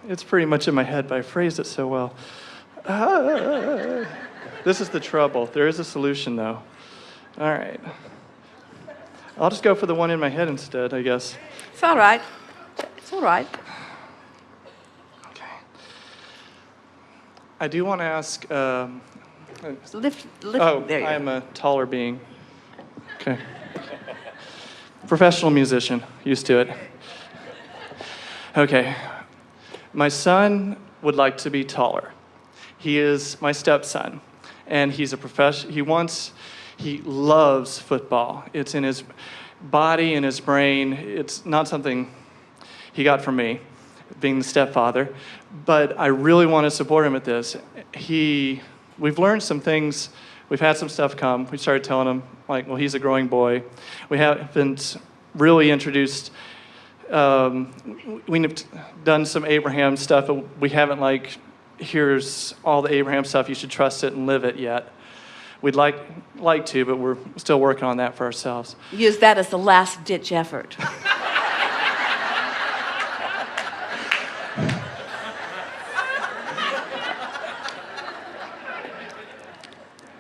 It's pretty much in my head, but I phrased it so well. This is the trouble. There is a solution, though. All right. I'll just go for the one in my head instead, I guess. It's all right. It's all right. Okay. I do want to ask... Lift. Oh, There you I go. am a taller being. Okay. Professional musician, used to it. Okay. My son would like to be taller. He is my stepson, and he's a he loves football. It's in his body and his brain. It's not something he got from me, being the stepfather, but I really want to support him at this. We've learned some things. We've had some stuff come. We started telling him, like, well, he's a growing boy. We haven't really introduced, we've done some Abraham stuff, but we haven't, like, here's all the Abraham stuff, you should trust it and live it yet. We'd like to, but we're still working on that for ourselves. Use that as the last-ditch effort.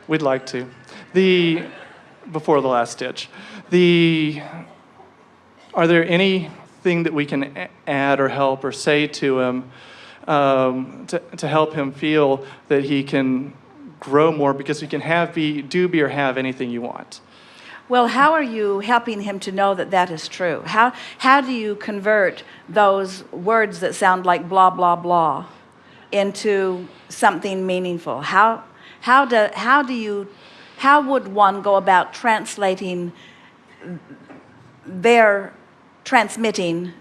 We'd like to. Before the last ditch. Are there anything that we can add or help or say to him to help him feel that he can grow more, because he can be or have anything you want? Well, how are you helping him to know that that is true? How do you convert those words that sound like blah, blah, blah into something meaningful? How would one go about transmitting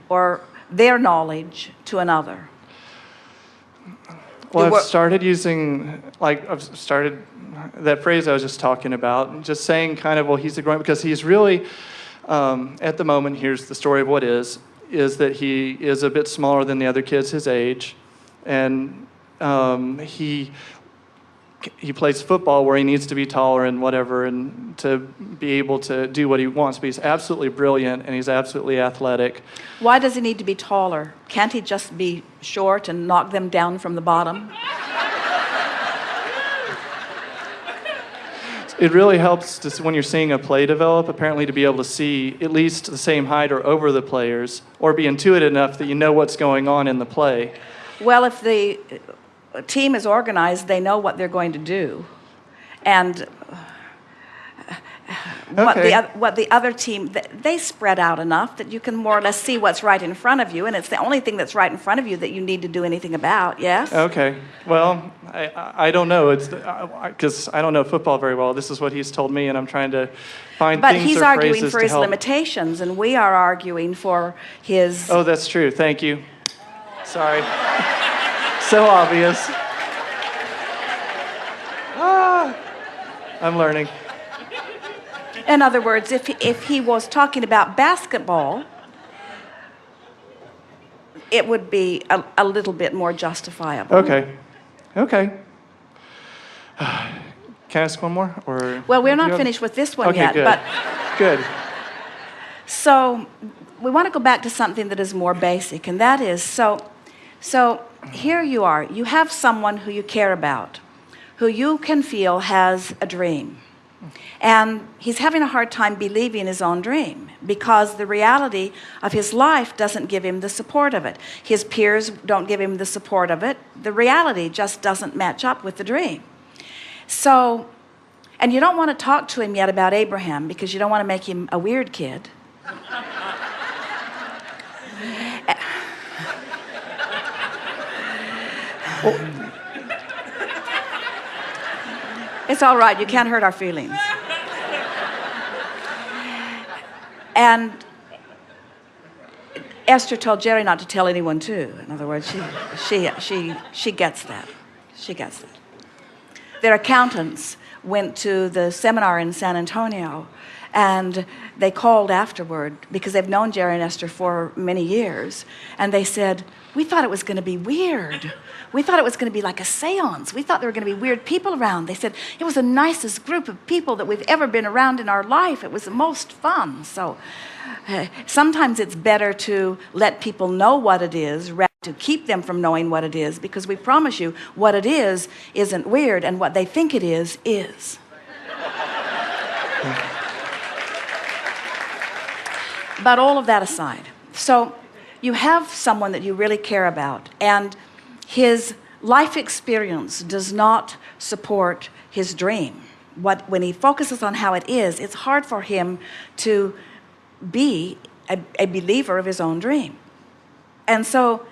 or their knowledge to another? Well, I've started using, that phrase I was just talking about, just saying kind of, well, he's a growing, because he's really, at the moment, here's the story of what is that he is a bit smaller than the other kids his age, and he plays football where he needs to be taller and whatever, and to be able to do what he wants. But he's absolutely brilliant, and he's absolutely athletic. Why does he need to be taller? Can't he just be short and knock them down from the bottom? It really helps when you're seeing a play develop, apparently, to be able to see at least the same height or over the players, or be intuitive enough that you know what's going on in the play. Well, if the team is organized, they know what they're going to do, and what the other team, they spread out enough that you can more or less see what's right in front of you, and it's the only thing that's right in front of you that you need to do anything about. Yes? Okay. Well, I don't know. It's because I don't know football very well. This is what he's told me, and I'm trying to find but things he's or arguing phrases for to his help. limitations, and we are arguing for his... Oh, that's true. Thank you. Sorry. So obvious. I'm learning. In other words, if he was talking about basketball, it would be a little bit more justifiable. Okay. Can I ask one more? Or well, we're not finished with this one yet. Good. But good. So we want to go back to something that is more basic, and that is, so here you are. You have someone who you care about, who you can feel has a dream. And he's having a hard time believing his own dream because the reality of his life doesn't give him the support of it. His peers don't give him the support of it. The reality just doesn't match up with the dream. So, and you don't want to talk to him yet about Abraham because you don't want to make him a weird kid. It's all right, you can't hurt our feelings. And Esther told Jerry not to tell anyone too. In other words, she gets that. She gets that. Their accountants went to the seminar in San Antonio, and they called afterward because they've known Jerry and Esther for many years, and they said, we thought it was going to be weird. We thought it was going to be like a seance. We thought there were going to be weird people around. They said, it was the nicest group of people that we've ever been around in our life. It was the most fun. So sometimes it's better to let people know what it is rather to keep them from knowing what it is, because we promise you what it is isn't weird, and what they think it is is. But all of that aside, so you have someone that you really care about, and his life experience does not support his dream. When he focuses on how it is, it's hard for him to be a believer of his own dream. And so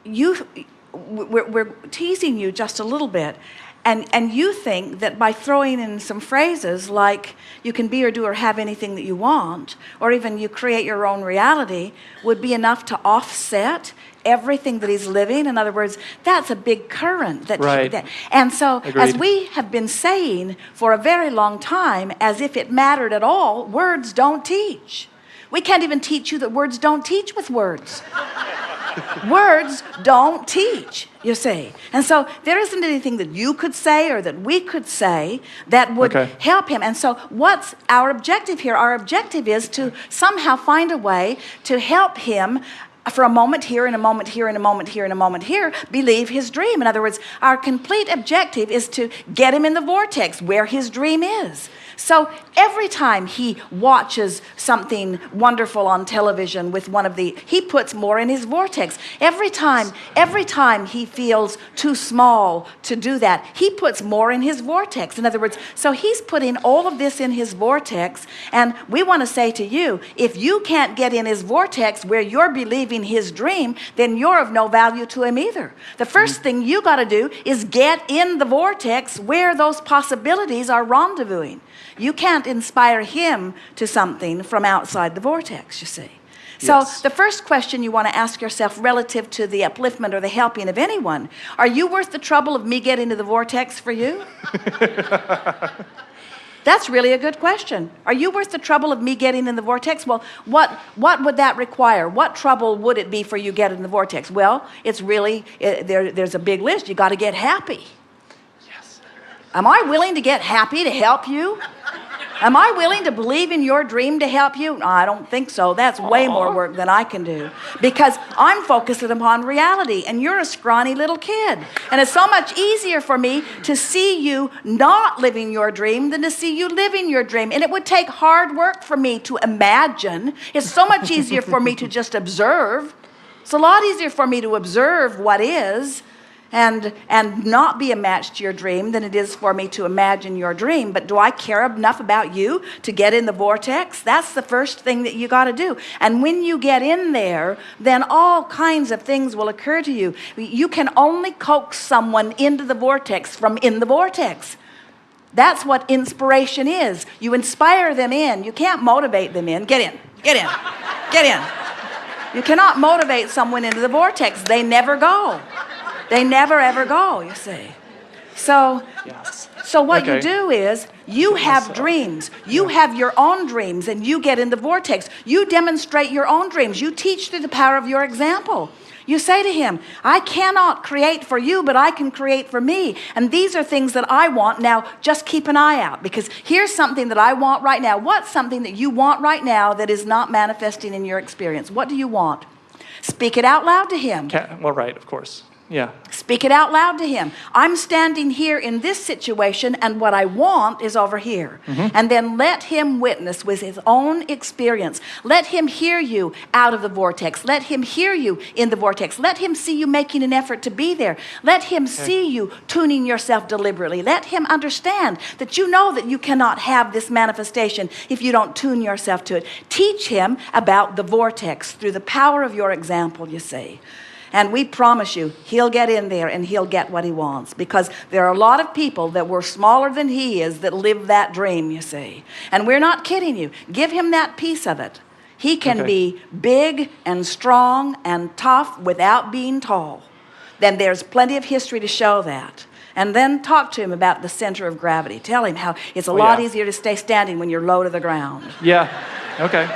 we're teasing you just a little bit, and you think that by throwing in some phrases like you can be or do or have anything that you want, or even you create your own reality, would be enough to offset everything that he's living. In other words, that's a big current. And so, Agreed. as we have been saying for a very long time, as if it mattered at all, words don't teach. We can't even teach you that words don't teach with words. Words don't teach, you see. And so there isn't anything that you could say or that we could say that would help him. And so what's our objective here? Our objective is to somehow find a way to help him for a moment here and a moment here and a moment here and a moment here, believe his dream. In other words, our complete objective is to get him in the vortex where his dream is. So every time he watches something wonderful on television with he puts more in his vortex. Every time he feels too small to do that, he puts more in his vortex. In other words, so he's putting all of this in his vortex, and we want to say to you, if you can't get in his vortex where you're believing his dream, then you're of no value to him either. The first thing you got to do is get in the vortex where those possibilities are rendezvousing. You can't inspire him to something from outside the vortex, you see. So the first question you want to ask yourself relative to the upliftment or the helping of anyone, are you worth the trouble of me getting into the vortex for you? That's really a good question. Are you worth the trouble of me getting in the vortex? Well, what would that require? What trouble would it be for you getting in the vortex? Well, it's really, there's a big list. You got to get happy. Yes. Am I willing to get happy to help you? Am I willing to believe in your dream to help you? No, I don't think so. That's way more work than I can do, because I'm focusing upon reality, and you're a scrawny little kid. And it's so much easier for me to see you not living your dream than to see you living your dream. And it would take hard work for me to imagine. It's so much easier for me to just observe. It's a lot easier for me to observe what is and not be a match to your dream than it is for me to imagine your dream. But do I care enough about you to get in the vortex? That's the first thing that you got to do. And when you get in there, then all kinds of things will occur to you. You can only coax someone into the vortex from in the vortex. That's what inspiration is. You inspire them in. You can't motivate them in. Get in, get in, get in. You cannot motivate someone into the vortex. They never go. They never ever go, you see. So what you do is you have dreams. You have your own dreams, and you get in the vortex. You demonstrate your own dreams. You teach through the power of your example. You say to him, I cannot create for you, but I can create for me. And these are things that I want. Now, just keep an eye out, because here's something that I want right now. What's something that you want right now that is not manifesting in your experience? What do you want? Speak it out loud to him. Well, right, of course. Yeah. Speak it out loud to him. I'm standing here in this situation, and what I want is over here. And then let him witness with his own experience. Let him hear you out of the vortex. Let him hear you in the vortex. Let him see you making an effort to be there. Let him see you tuning yourself deliberately. Let him understand that you know that you cannot have this manifestation if you don't tune yourself to it. Teach him about the vortex through the power of your example, you see. And we promise you, he'll get in there and he'll get what he wants, because there are a lot of people that were smaller than he is that live that dream, you see. And we're not kidding you. Give him that piece of it. He can be big and strong and tough without being tall. Then there's plenty of history to show that. And then talk to him about the center of gravity. Tell him how it's a lot easier to stay standing when you're low to the ground. Yeah, okay.